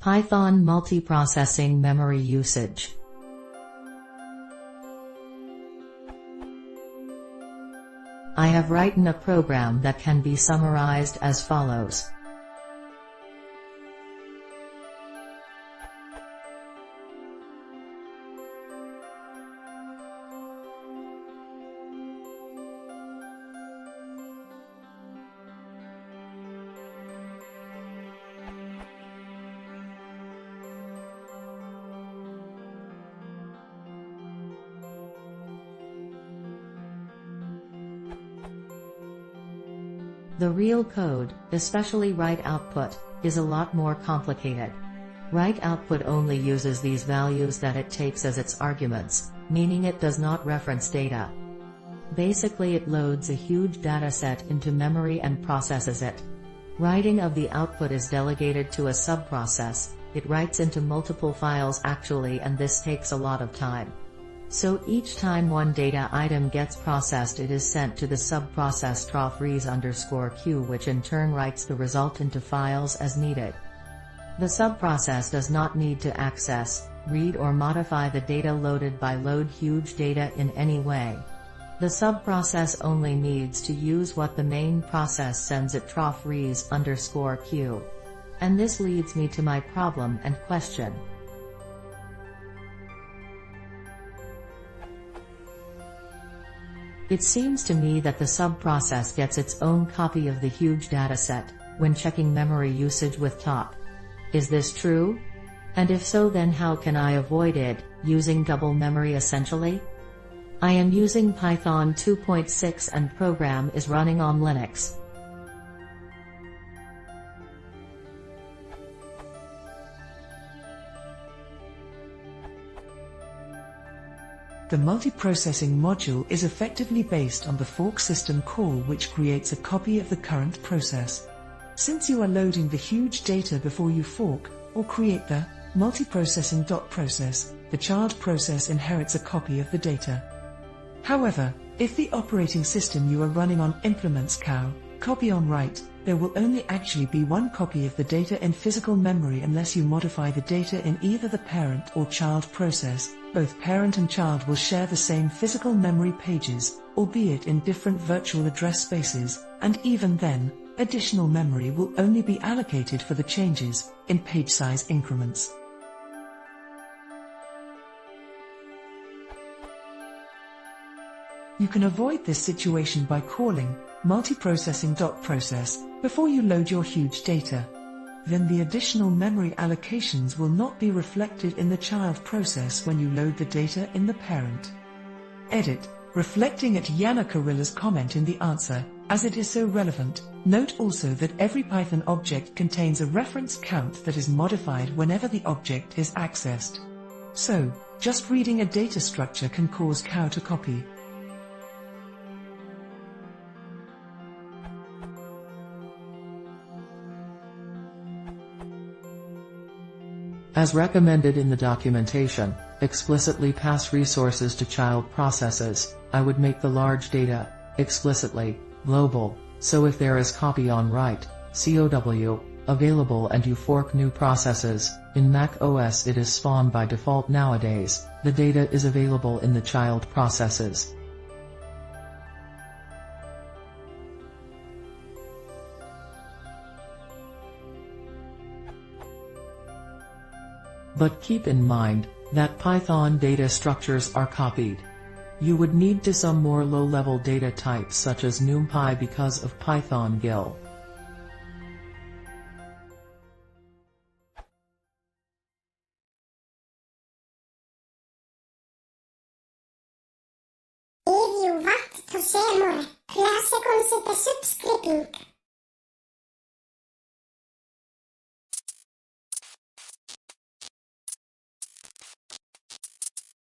Python multiprocessing memory usage. I have written a program that can be summarized as follows. The real code, especially write output, is a lot more complicated. Write output only uses these values that it takes as its arguments, meaning it does not reference data. Basically, it loads a huge dataset into memory and processes it. Writing of the output is delegated to a subprocess. It writes into multiple files actually, and this takes a lot of time. So each time one data item gets processed, it is sent to the subprocess _res_q, which in turn writes the result into files as needed. The subprocess does not need to access, read or modify the data loaded by load huge data in any way. The subprocess only needs to use what the main process sends it _res_q. And this leads me to my problem and question. It seems to me that the subprocess gets its own copy of the huge dataset when checking memory usage with top. Is this true? And if so, then how can I avoid it, using double memory essentially? I am using Python 2.6 and program is running on Linux. The multiprocessing module is effectively based on the fork system call, which creates a copy of the current process. Since you are loading the huge data before you fork, or create the multiprocessing.process, the child process inherits a copy of the data. However, if the operating system you are running on implements copy on write, there will only actually be one copy of the data in physical memory unless you modify the data in either the parent or child process. Both parent and child will share the same physical memory pages, albeit in different virtual address spaces, and even then, additional memory will only be allocated for the changes, in page size increments. You can avoid this situation by calling multiprocessing.process before you load your huge data. Then the additional memory allocations will not be reflected in the child process when you load the data in the parent. Edit, reflecting at Yana Karilla's comment in the answer, as it is so relevant. Note also that every Python object contains a reference count that is modified whenever the object is accessed. So, just reading a data structure can cause cow to copy. As recommended in the documentation, explicitly pass resources to child processes. I would make the large data, explicitly, global, so if there is copy on write, COW, available and you fork new processes, in Mac OS it is spawned by default nowadays, the data is available in the child processes. But keep in mind that Python data structures are copied. You would need to some more low-level data types such as NumPy because of Python GIL. If you want to see more, please consider subscribing.